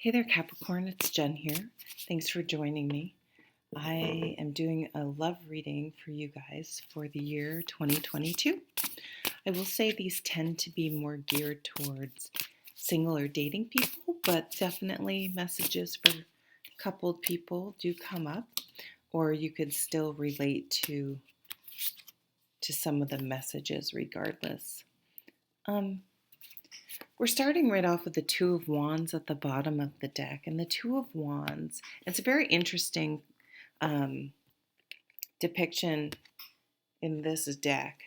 Hey there, Capricorn. It's Jen here. Thanks for joining me. I am doing a love reading for you guys for the year 2022. I will say these tend to be more geared towards single or dating people, but definitely messages for coupled people do come up, or you could still relate to some of the messages regardless. We're starting right off with the Two of Wands at the bottom of the deck. And the Two of Wands, it's a very interesting depiction in this deck.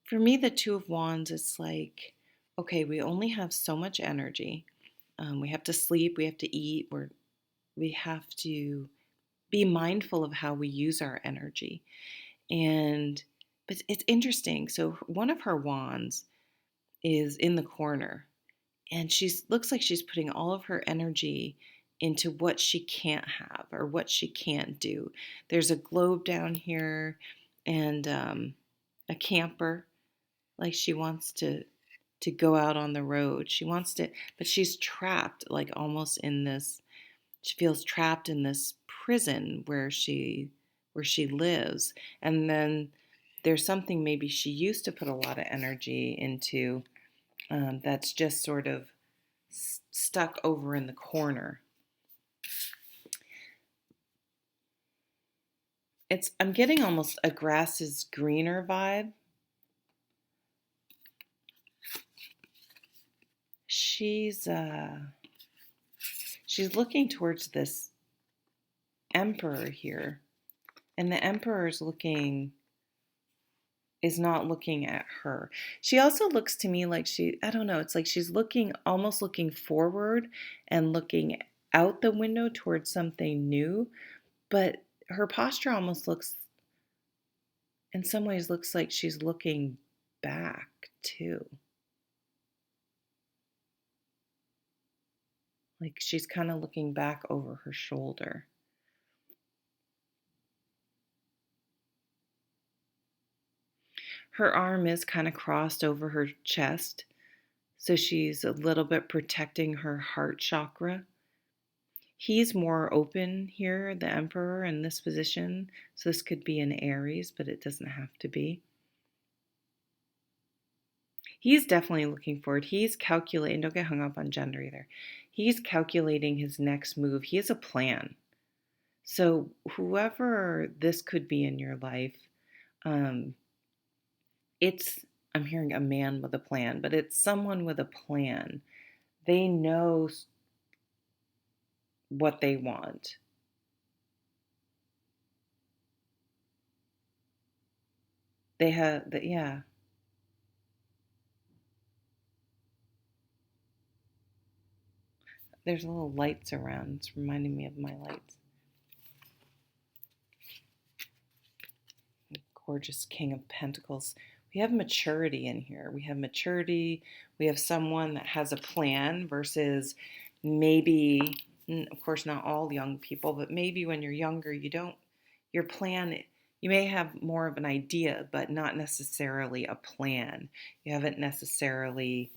For me, the Two of Wands, it's like, okay, we only have so much energy. We have to sleep, we have to eat, we have to be mindful of how we use our energy. But it's interesting. So one of her wands is in the corner, and she looks like she's putting all of her energy into what she can't have or what she can't do. There's a globe down here and a camper, like she wants to go out on the road. She wants to, but she's trapped, like almost in this. She feels trapped in this prison where she lives, and then there's something maybe she used to put a lot of energy into that's just sort of stuck over in the corner. I'm getting almost a grass is greener vibe. She's looking towards this emperor here, and the emperor is not looking at her. She also looks to me like I don't know, it's like she's almost looking forward and looking out the window towards something new, but her posture almost in some ways looks like she's looking back too. Like she's kind of looking back over her shoulder. Her arm is kind of crossed over her chest, so she's a little bit protecting her heart chakra. He's more open here, the Emperor, in this position, so this could be an Aries, but it doesn't have to be. He's definitely looking forward. He's calculating, don't get hung up on gender either. He's calculating his next move. He has a plan. So whoever this could be in your life, I'm hearing a man with a plan, but it's someone with a plan. They know what they want. They have, yeah. There's little lights around. It's reminding me of my lights. Gorgeous King of Pentacles. We have maturity in here. We have maturity. We have someone that has a plan versus maybe, of course, not all young people, but maybe when you're younger, your plan, you may have more of an idea, but not necessarily a plan. You haven't necessarily,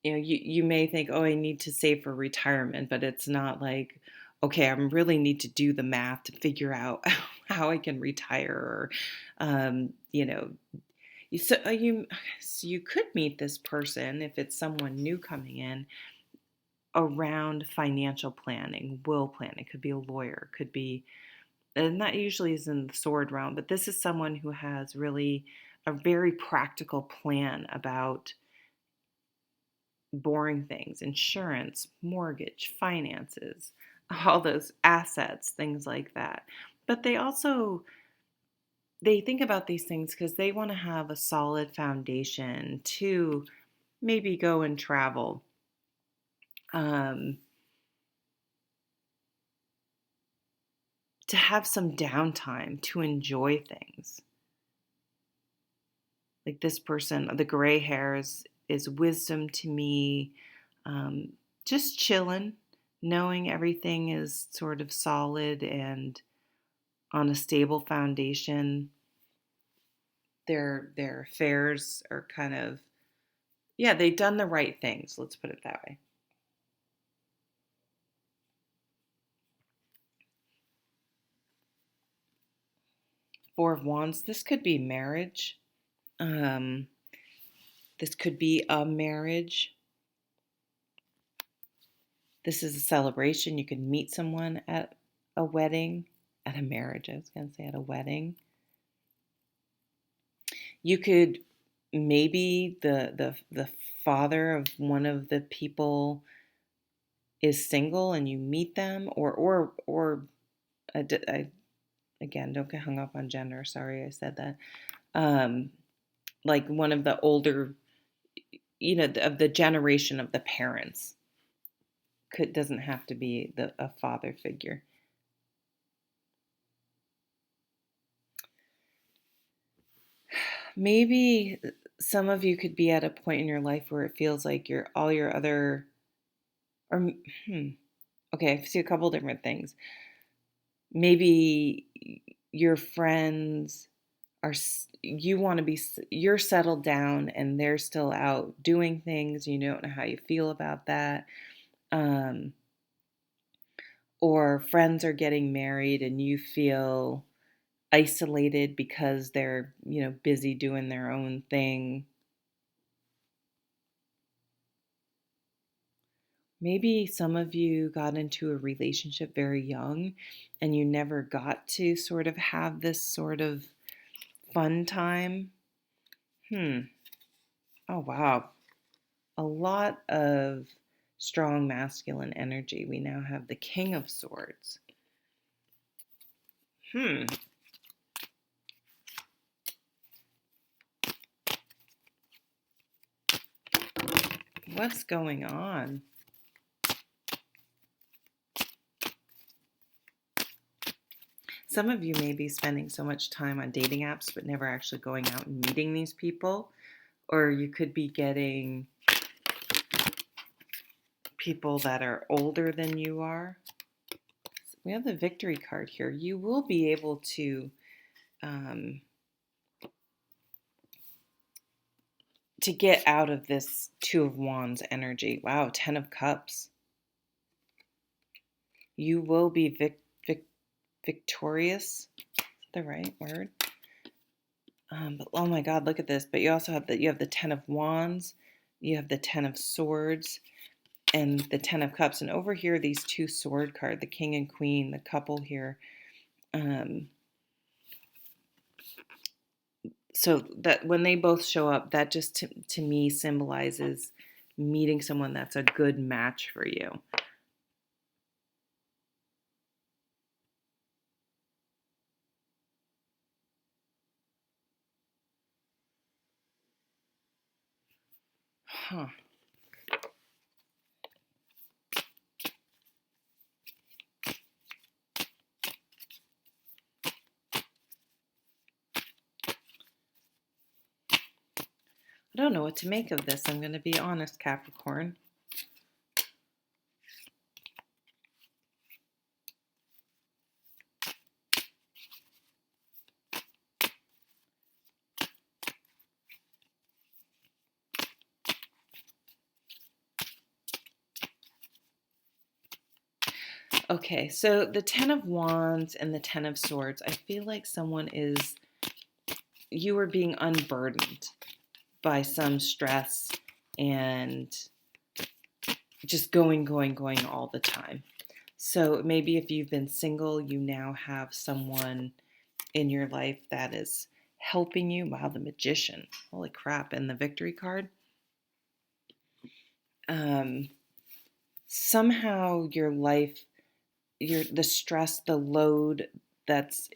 you may think, oh, I need to save for retirement, but it's not like, okay, I really need to do the math to figure out how I can retire, or, so you could meet this person if it's someone new coming in around financial planning, will planning. It could be a lawyer, could be, and that usually is in the sword realm, but this is someone who has really a very practical plan about boring things, insurance, mortgage, finances, all those assets, things like that. But they think about these things because they want to have a solid foundation to maybe go and travel. To have some downtime, to enjoy things. Like this person, the gray hairs is wisdom to me. Just chilling, knowing everything is sort of solid and on a stable foundation. their affairs are kind of, yeah, they've done the right things. Let's put it that way. Four of Wands. This could be marriage. Um, this could be a marriage. This is a celebration. You could meet someone at a wedding, at a marriage. I was going to say at a wedding. You could maybe the father of one of the people is single and you meet them, or again, don't get hung up on gender. Sorry, I said that. Um, like one of the older, of the generation of the parents. Doesn't have to be a father figure. Maybe some of you could be at a point in your life where it feels like all your other, or okay, I see a couple different things. Maybe your friends are, you want to be, you're settled down and they're still out doing things. You don't know how you feel about that. Or friends are getting married and you feel isolated because they're, busy doing their own thing. Maybe some of you got into a relationship very young and you never got to sort of have this sort of fun time. Oh, wow. A lot of strong masculine energy. We now have the King of Swords. What's going on? Some of you may be spending so much time on dating apps but never actually going out and meeting these people. Or you could be getting people that are older than you are. We have the Victory card here. You will be able to get out of this Two of Wands energy. Wow, 10 of Cups. You will be victorious. Is that the right word? But oh my God, look at this. But you also have the 10 of Wands, you have the 10 of Swords, and the 10 of Cups. And over here, these two sword cards, the King and Queen, the couple here. So that when they both show up, that just to me symbolizes meeting someone that's a good match for you. Huh. I don't know what to make of this. I'm going to be honest, Capricorn. Okay, so the 10 of Wands and the 10 of Swords, I feel like you are being unburdened by some stress and just going all the time. So maybe if you've been single, you now have someone in your life that is helping you. Wow, the Magician. Holy crap. And the Victory card. Somehow your life, the stress, the load that's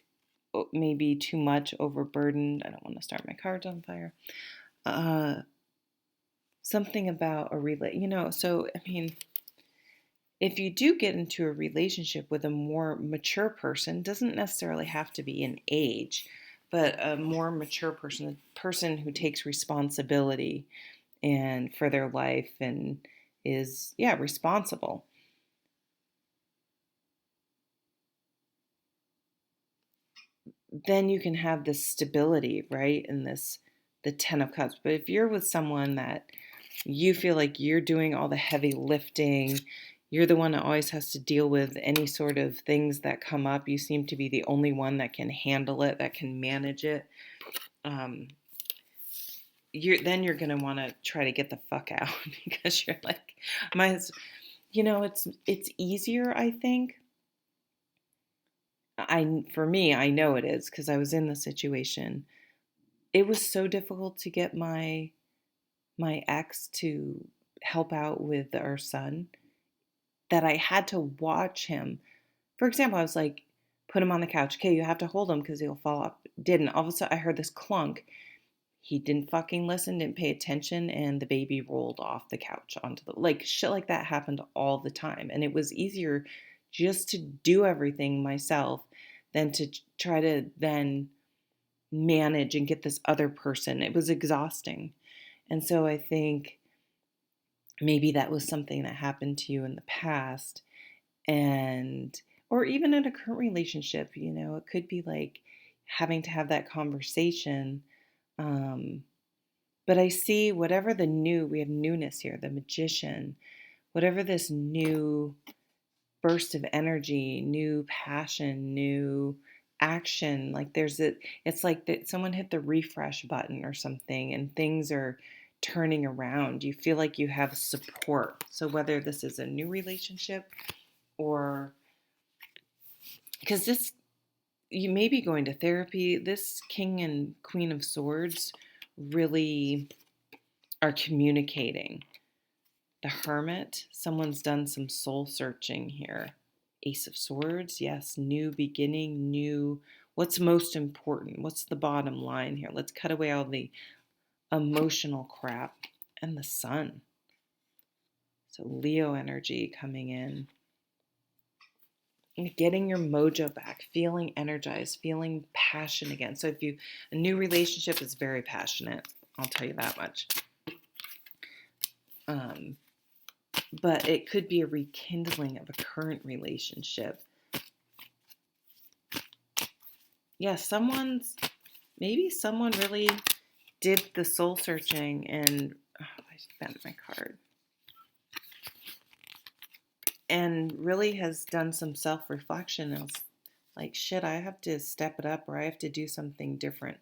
maybe too much, overburdened. I don't want to start my cards on fire. Something about so I mean, if you do get into a relationship with a more mature person, doesn't necessarily have to be in age, but a more mature person, a person who takes responsibility and for their life and is responsible. then you can have this stability, right? In this, the 10 of Cups. But if you're with someone that you feel like you're doing all the heavy lifting, you're the one that always has to deal with any sort of things that come up, you seem to be the only one that can handle it, that can manage it. You're gonna want to try to get the fuck out because you're like, my, it's easier, I think. For me, I know it is because I was in the situation. It was so difficult to get my ex to help out with our son that I had to watch him. For example, I was like, put him on the couch. Okay, you have to hold him because he'll fall off. Didn't. All of a sudden, I heard this clunk. He didn't fucking listen, didn't pay attention, and the baby rolled off the couch onto the, like, shit like that happened all the time. And it was easier just to do everything myself than to try to then manage and get this other person. It was exhausting. And so I think maybe that was something that happened to you in the past, and or even in a current relationship, it could be like having to have that conversation. um, but I see whatever we have newness here, the Magician, whatever this new burst of energy, new passion, new action, like it's like that someone hit the refresh button or something and things are turning around. You feel like you have support. So whether this is a new relationship or because you may be going to therapy, this King and Queen of Swords really are communicating. The Hermit, someone's done some soul searching here. Ace of Swords, yes, new beginning, what's most important? What's the bottom line here? Let's cut away all the emotional crap. And the Sun. So Leo energy coming in. Getting your mojo back, feeling energized, feeling passion again. So a new relationship is very passionate, I'll tell you that much. But it could be a rekindling of a current relationship. Yeah, maybe someone really did the soul searching and, I bent my card. And really has done some self-reflection. And it's like, shit, I have to step it up or I have to do something different.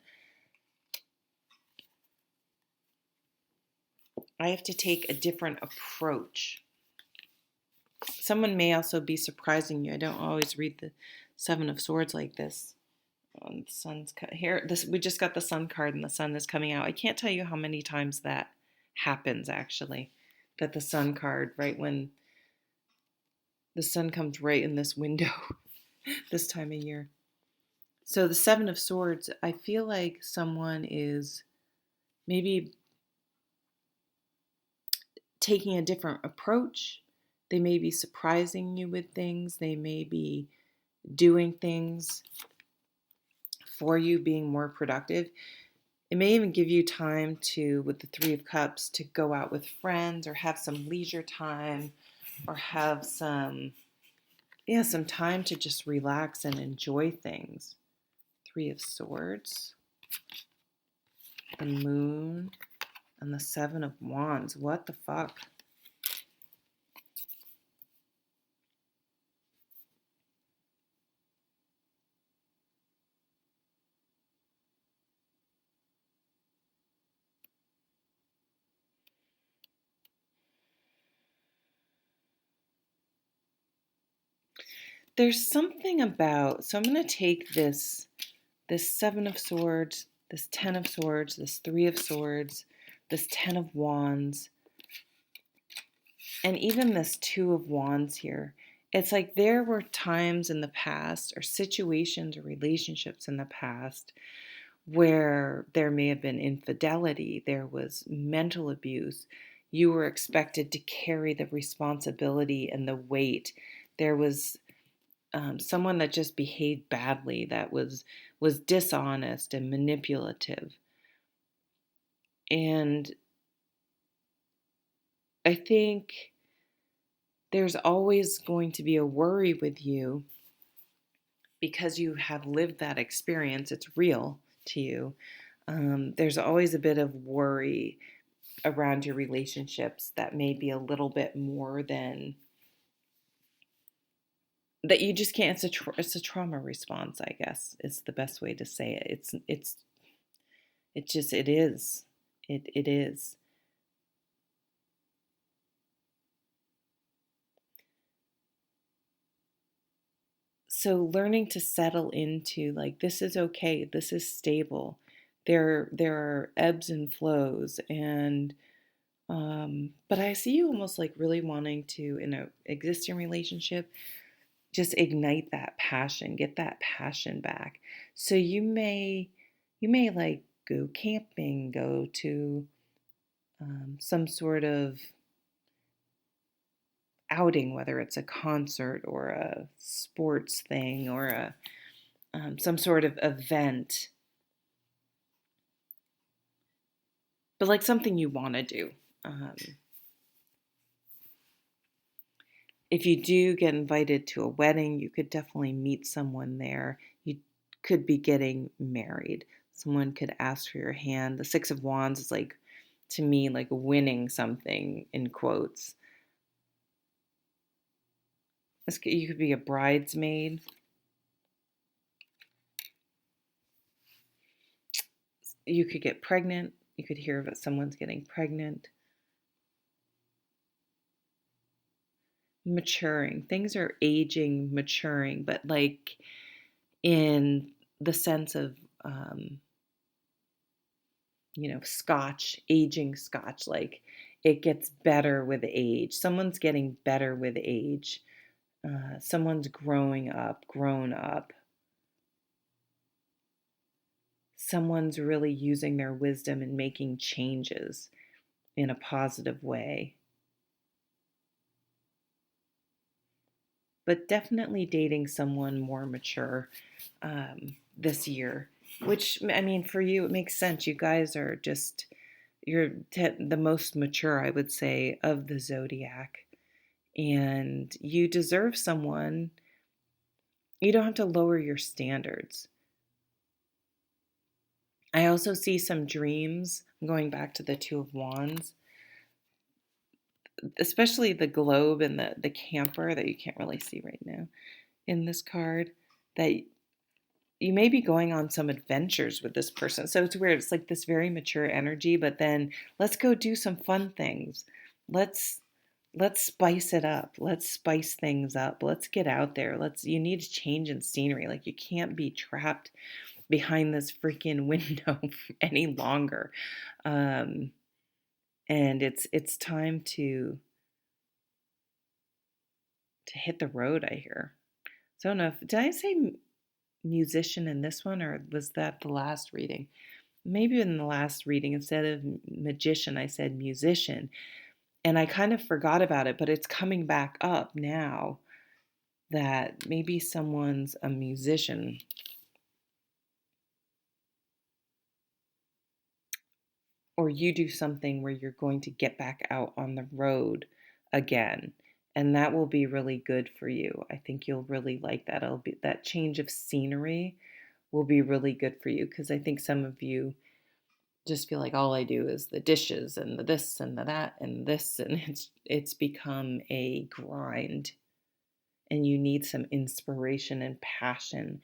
I have to take a different approach. Someone may also be surprising you. I don't always read the Seven of Swords like this. The sun's here. We just got the Sun card, and the Sun is coming out. I can't tell you how many times that happens. Actually, that the Sun card, right when the Sun comes right in this window, this time of year. So the Seven of Swords. I feel like someone is maybe taking a different approach. They may be surprising you with things. They may be doing things for you, being more productive. It may even give you time to, with the Three of Cups, to go out with friends or have some leisure time or have some time to just relax and enjoy things. Three of Swords, the Moon, and the Seven of Wands. What the fuck? There's something about, so I'm going to take this Seven of Swords, this Ten of Swords, this Three of Swords, this Ten of Wands, and even this Two of Wands here. It's like there were times in the past or situations or relationships in the past where there may have been infidelity, there was mental abuse. You were expected to carry the responsibility and the weight. There was someone that just behaved badly, that was dishonest and manipulative. And I think there's always going to be a worry with you because you have lived that experience, it's real to you. There's always a bit of worry around your relationships that may be a little bit more than that you just can't. It's a trauma response, I guess, is the best way to say it. It is. It is. So learning to settle into like this is okay, this is stable. There are ebbs and flows, and but I see you almost like really wanting to in a existing relationship just ignite that passion, get that passion back. So you may like go camping, go to some sort of outing, whether it's a concert or a sports thing or a some sort of event, but like something you want to do. Um, if you do get invited to a wedding, you could definitely meet someone there. You could be getting married. Someone could ask for your hand. The Six of Wands is like, to me, like winning something in quotes. You could be a bridesmaid. You could get pregnant. You could hear that someone's getting pregnant. Maturing. Things are aging, maturing, but like in the sense of, um, scotch, aging scotch, like it gets better with age. Someone's getting better with age. Someone's growing up, grown up. Someone's really using their wisdom and making changes in a positive way. But definitely dating someone more mature this year, which, I mean, for you, it makes sense. You guys are just, the most mature, I would say, of the zodiac. And you deserve someone, you don't have to lower your standards. I also see some dreams, going back to the Two of Wands, especially the globe and the camper that you can't really see right now in this card, that you may be going on some adventures with this person. So it's weird. It's like this very mature energy, but then let's go do some fun things. Let's let's spice it up. Let's spice things up. Let's get out there. You need to change in scenery. Like you can't be trapped behind this freaking window any longer. Um, and it's time to hit the road, I hear. So I don't know if did I say musician in this one, or was that the last reading? Maybe in the last reading, instead of magician, I said musician. And I kind of forgot about it, but it's coming back up now that maybe someone's a musician, or you do something where you're going to get back out on the road again. And that will be really good for you. I think you'll really like that. It'll be that change of scenery will be really good for you, because I think some of you just feel like all I do is the dishes and the this and the that and this, and it's become a grind, and you need some inspiration and passion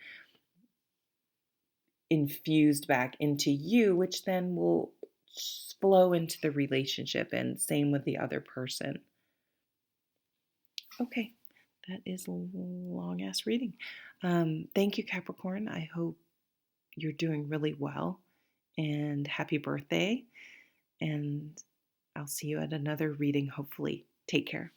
infused back into you, which then will flow into the relationship, and same with the other person. Okay, that is a long ass reading. Thank you, Capricorn. I hope you're doing really well, and happy birthday. And I'll see you at another reading, hopefully. Take care.